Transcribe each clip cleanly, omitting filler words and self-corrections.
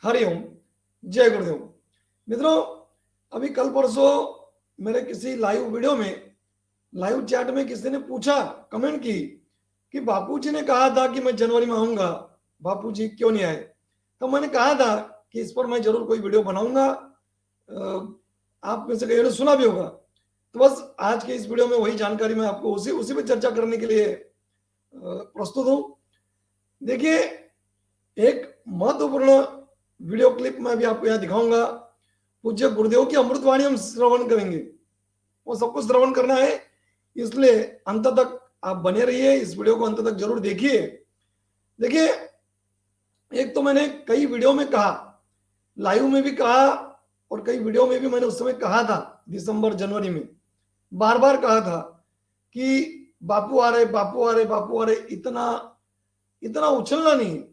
हरिओम, जय गुरुदेव। मित्रों, अभी कल परसों मेरे किसी लाइव वीडियो में, लाइव चैट में किसी ने पूछा, कमेंट की कि बापूजी ने कहा था कि मैं जनवरी में आऊंगा, बापूजी क्यों नहीं आए। तो मैंने कहा था कि इस पर मैं जरूर कोई वीडियो बनाऊंगा। आप में से कई ने सुना भी होगा। तो बस आज के इस वीडियो में वही जानकारी मैं आपको उसी उसी पे चर्चा करने के लिए प्रस्तुत हूं। देखिए, एक महत्वपूर्ण वीडियो क्लिप मैं भी आपको यहाँ दिखाऊंगा। पूज्य गुरुदेव की अमृतवाणी हम श्रवण करेंगे, वो सबको श्रवण करना है, इसलिए अंत तक आप बने रहिए, इस वीडियो को अंत तक जरूर देखिए। देखिए, एक तो मैंने कई वीडियो में कहा, लाइव में भी कहा और कई वीडियो में भी मैंने उस समय कहा था, दिसंबर जनवरी में बार बार कहा था कि बापू आ रहे, बापू आ रहे, बापू आ रहे। इतना इतना उछलना नहीं,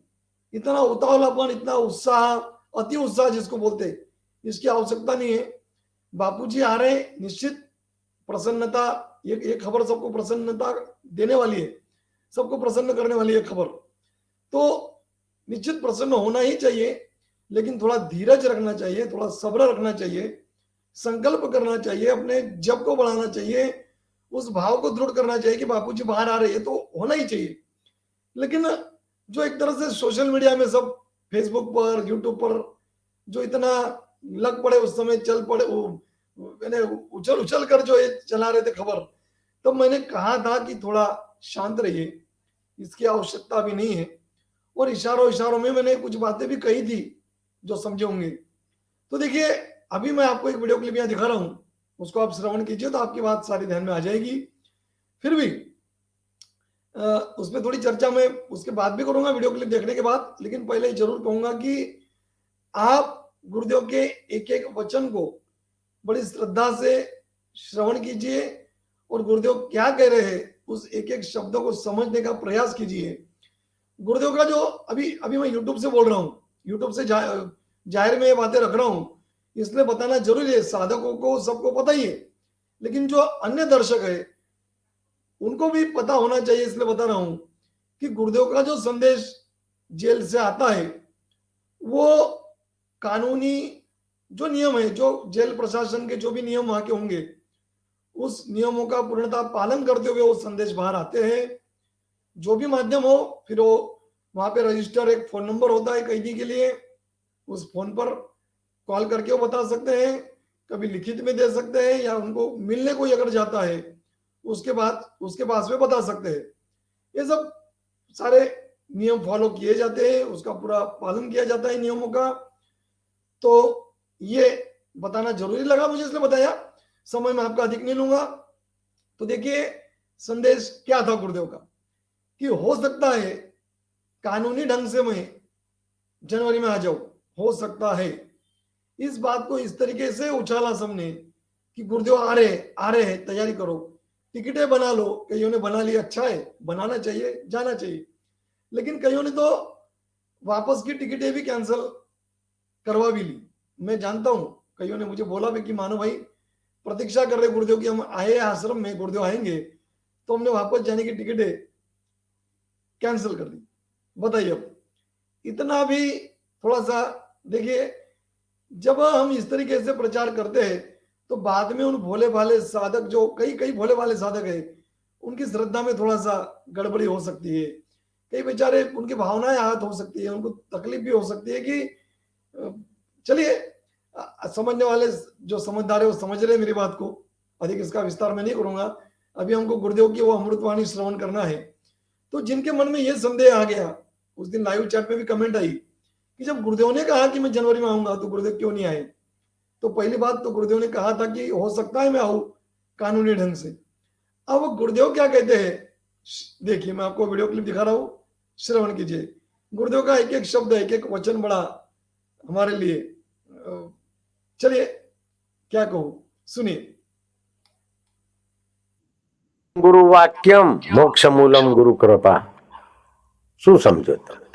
इतना उतावलापन, इतना उत्साह, अति उत्साह जिसको बोलते, इसकी आवश्यकता नहीं है। बापूजी आ रहे, निश्चित प्रसन्नता, ये खबर सबको प्रसन्नता देने वाली है, सबको प्रसन्न करने वाली है खबर। तो निश्चित प्रसन्न होना ही चाहिए, लेकिन थोड़ा धीरज रखना चाहिए, थोड़ा सब्र रखना चाहिए, संकल्प करना चाहिए, अपने जप को बढ़ाना चाहिए, उस भाव को दृढ़ करना चाहिए कि बापूजी बाहर आ रहे हैं, तो होना ही चाहिए। लेकिन जो एक तरह से सोशल मीडिया में सब, फेसबुक पर, यूट्यूब पर जो इतना लग पड़े, उस समय चल पड़े, मैंने उछल उछल कर जो ये चला रहे थे खबर, तब मैंने कहा था कि थोड़ा शांत रहिए, इसकी आवश्यकता भी नहीं है। और इशारों इशारों में मैंने कुछ बातें भी कही थी जो समझे होंगे। तो देखिए, अभी मैं आपको एक वीडियो क्लिप यहाँ दिखा रहा हूँ, उसको आप श्रवण कीजिए तो आपकी बात सारी ध्यान में आ जाएगी। फिर भी उसमें थोड़ी चर्चा मैं उसके बाद भी करूंगा, वीडियो क्लिप देखने के बाद। लेकिन पहले जरूर कहूंगा कि आप गुरुदेव के एक एक वचन को बड़ी श्रद्धा से श्रवण कीजिए और गुरुदेव क्या कह रहे हैं उस एक एक शब्दों को समझने का प्रयास कीजिए। गुरुदेव का जो अभी अभी मैं यूट्यूब से बोल रहा हूँ, यूट्यूब से जाहिर में ये बातें रख रहा हूँ, इसलिए बताना जरूरी है। साधकों को सबको पता ही है, लेकिन जो अन्य दर्शक है उनको भी पता होना चाहिए, इसलिए बता रहा हूं कि गुरुदेव का जो संदेश जेल से आता है, वो कानूनी जो नियम है, जो जेल प्रशासन के जो भी नियम वहां के होंगे, उस नियमों का पूर्णतः पालन करते हुए वो संदेश बाहर आते हैं। जो भी माध्यम हो, फिर वो वहां पे रजिस्टर एक फोन नंबर होता है कैदी के लिए, उस फोन पर कॉल करके वो बता सकते हैं, कभी लिखित में दे सकते हैं, या उनको मिलने कोई अगर जाता है उसके बाद उसके पास में बता सकते हैं। ये सब सारे नियम फॉलो किए जाते हैं, उसका पूरा पालन किया जाता है नियमों का। तो ये बताना जरूरी लगा मुझे, इसलिए बताया। समय में आपका अधिक नहीं लूंगा। तो देखिए, संदेश क्या था गुरुदेव का कि हो सकता है कानूनी ढंग से मैं जनवरी में आ जाऊं, हो सकता है। इस बात को इस तरीके से उछाला सबने कि गुरुदेव आ रहे हैं, तैयारी करो, टिकटें बना लो। कईयों ने बना लिया, अच्छा है, बनाना चाहिए, जाना चाहिए। लेकिन कईयों ने तो वापस की टिकटें भी कैंसिल करवा भी ली। मैं जानता हूं, कईयों ने मुझे बोला भी कि मानो भाई प्रतीक्षा कर रहे गुरुदेव की, हम आए आश्रम में, गुरुदेव आएंगे, तो हमने वापस जाने की टिकटें कैंसिल कर दी। बताइए, अब इतना भी थोड़ा सा देखिए, जब हम इस तरीके से प्रचार करते हैं तो बाद में उन भोले भाले साधक, जो कई कई भोले भाले साधक है, उनकी श्रद्धा में थोड़ा सा गड़बड़ी हो सकती है। कई बेचारे, उनकी भावनाएं आहत हो सकती है, उनको तकलीफ भी हो सकती है कि चलिए, समझने वाले जो समझदार है वो समझ रहे हैं मेरी बात को, अधिक इसका विस्तार मैं नहीं करूंगा। अभी हमको गुरुदेव की वो अमृतवाणी श्रवण करना है। तो जिनके मन में ये संदेह आ गया, उस दिन लाइव चैट में भी कमेंट आई कि जब गुरुदेव ने कहा कि मैं जनवरी में आऊंगा तो गुरुदेव क्यों नहीं आए। तो पहली बात तो गुरुदेव ने कहा था कि हो सकता है मैं आऊं कानूनी ढंग से। अब गुरुदेव क्या कहते हैं, देखिए मैं आपको वीडियो क्लिप दिखा रहा हूं, श्रवण कीजिए। गुरुदेव का एक एक शब्द, एक एक वचन बड़ा हमारे लिए, चलिए क्या कहूं, सुनिए। गुरुवाक्यम मोक्षमूलम गुरु कृपा। શું સમજો તમે?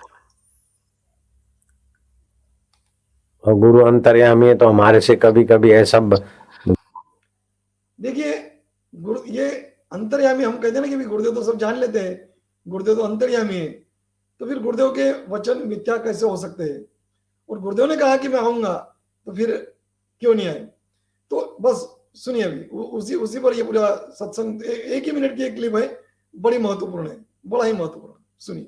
और गुरु अंतर्यामी है तो हमारे से कभी कभी ऐसा देखिए, गुरु ये अंतर्यामी हम कहते हैं ना कि गुरुदेव तो सब जान लेते हैं, गुरुदेव तो अंतर्यामी है, तो फिर गुरुदेव के वचन मिथ्या कैसे हो सकते हैं। और गुरुदेव ने कहा कि मैं आऊंगा, तो फिर क्यों नहीं आए? तो बस सुनिए अभी उसी उसी पर ये पूरा सत्संग, एक ही मिनट की एक क्लिप है, बड़ी महत्वपूर्ण है, बड़ा ही महत्वपूर्ण। सुनिए।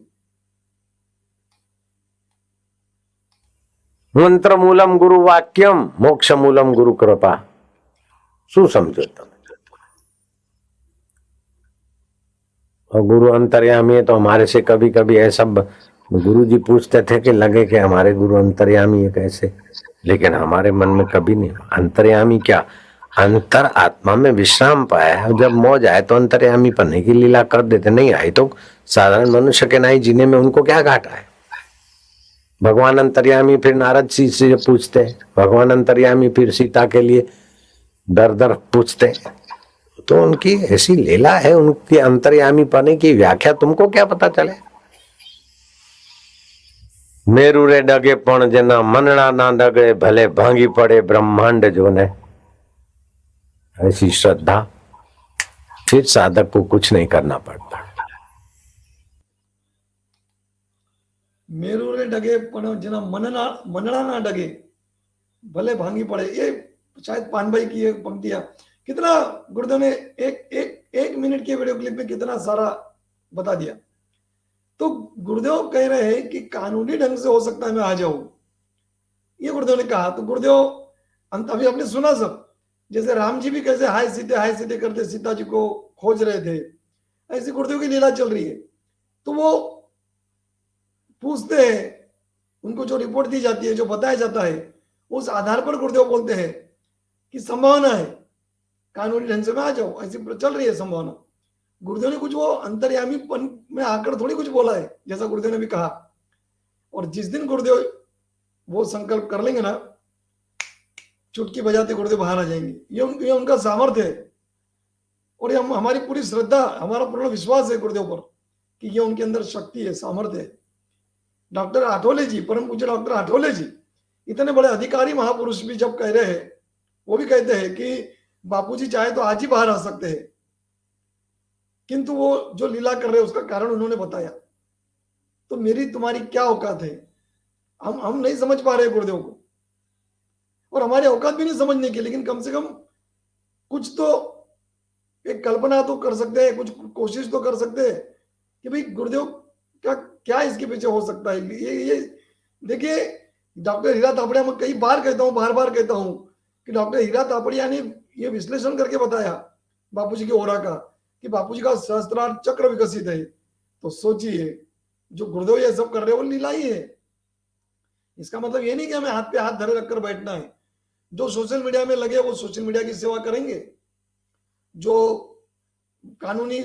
मंत्र मूलम गुरु वाक्यम, मोक्ष मूलम गुरु कृपा। શું સમજો તમે? और गुरु अंतर्यामी है तो हमारे से कभी कभी ऐसा गुरु जी पूछते थे कि लगे कि हमारे गुरु अंतर्यामी है कैसे, लेकिन हमारे मन में कभी नहीं। अंतर्यामी क्या, अंतर आत्मा में विश्राम पाया है, जब मौज आए तो अंतर्यामी बनने की लीला कर देते, नहीं आई तो साधारण मनुष्य के नाई जीने में उनको क्या घाटा है। भगवान अंतर्यामी फिर नारद जी से पूछते, भगवान अंतर्यामी फिर सीता के लिए दर दर पूछते, तो उनकी ऐसी लीला है, उनकी अंतर्यामी पाने की व्याख्या तुमको क्या पता चले। मेरू रे डगे पण जना मनड़ा ना डगे, भले भांगी पड़े ब्रह्मांड जो ने। ऐसी श्रद्धा, फिर साधक को कुछ नहीं करना पड़ता। मेरू रे डगे पण जना मनड़ा ना डगे, भले भांगी पड़े, ये शायद पान भाई की ये पंक्तियां, कितना गुरुदेव ने एक मिनट के वीडियो क्लिप में कितना सारा बता दिया। तो गुरुदेव कह रहे हैं कि कानूनी ढंग से हो सकता है मैं आ जाऊं, ये गुरुदेव ने कहा। तो गुरुदेव अभी आपने सुना सब, जैसे राम जी भी कैसे हाय सीते करते सीता जी को खोज रहे थे, ऐसी गुरुदेव की लीला चल रही है। तो वो पूछते हैं, उनको जो रिपोर्ट दी जाती है, जो बताया जाता है, उस आधार पर गुरुदेव बोलते हैं कि संभावना है कानूनी ढंग से मैं आ जाऊं, ऐसी चल रही है संभावना। गुरुदेव ने कुछ वो अंतर्यामीपन में आकर थोड़ी कुछ बोला है, जैसा गुरुदेव ने भी कहा। और जिस दिन गुरुदेव वो संकल्प कर लेंगे ना, चुटकी बजाते गुरुदेव बाहर आ जाएंगे। ये उनका सामर्थ्य है, और ये हमारी पूरी श्रद्धा, हमारा पूर्ण विश्वास है गुरुदेव पर कि ये उनके अंदर शक्ति है, सामर्थ्य है। डॉक्टर आठवले जी, परम पूज्य डॉक्टर आठवले जी, इतने बड़े अधिकारी महापुरुष भी जब कह रहे हैं, वो भी कहते हैं कि बापूजी चाहे तो आज ही बाहर आ सकते हैं, किंतु वो जो लीला कर रहे हैं उसका कारण उन्होंने बताया। तो मेरी तुम्हारी क्या औकात है, हम नहीं समझ पा रहे गुरुदेव को, और हमारी औकात भी नहीं समझने की, लेकिन कम से कम कुछ तो एक कल्पना तो कर सकते हैं, कुछ कोशिश तो कर सकते हैं कि भाई गुरुदेव क्या इसके पीछे हो सकता है। ये देखिए, डॉक्टर हीरा तापड़िया, मैं कई बार कहता हूँ, बार बार कहता हूँ कि डॉक्टर हीरा तापड़िया ने ये विश्लेषण करके बताया बापूजी की ओरा का कि बापूजी का सहस्त्रार चक्र विकसित है। तो सोचिए, जो गुरुदेव ये सब कर रहे हैं वो लीला ही है। इसका मतलब ये नहीं कि हमें हाथ पे हाथ धरे रखकर बैठना है। जो सोशल मीडिया में लगे वो सोशल मीडिया की सेवा करेंगे, जो कानूनी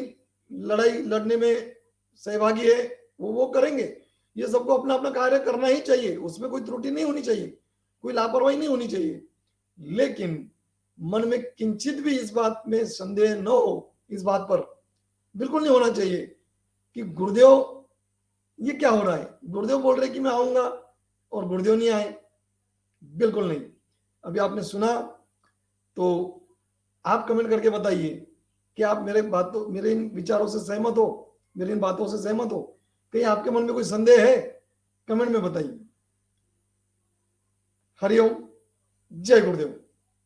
लड़ाई लड़ने में सहभागी है वो करेंगे। ये सबको अपना अपना कार्य करना ही चाहिए, उसमें कोई त्रुटि नहीं होनी चाहिए, कोई लापरवाही नहीं होनी चाहिए। लेकिन मन में किंचित भी इस बात में संदेह न हो, इस बात पर बिल्कुल नहीं होना चाहिए कि गुरुदेव ये क्या हो रहा है। गुरुदेव बोल रहे कि मैं आऊंगा और गुरुदेव नहीं आए, बिल्कुल नहीं। अभी आपने सुना, तो आप कमेंट करके बताइए कि आप मेरे इन विचारों से सहमत हो, मेरी इन बातों से सहमत हो। कहीं आपके मन में कोई संदेह है, कमेंट में बताइए। हरिओम, जय गुरुदेव।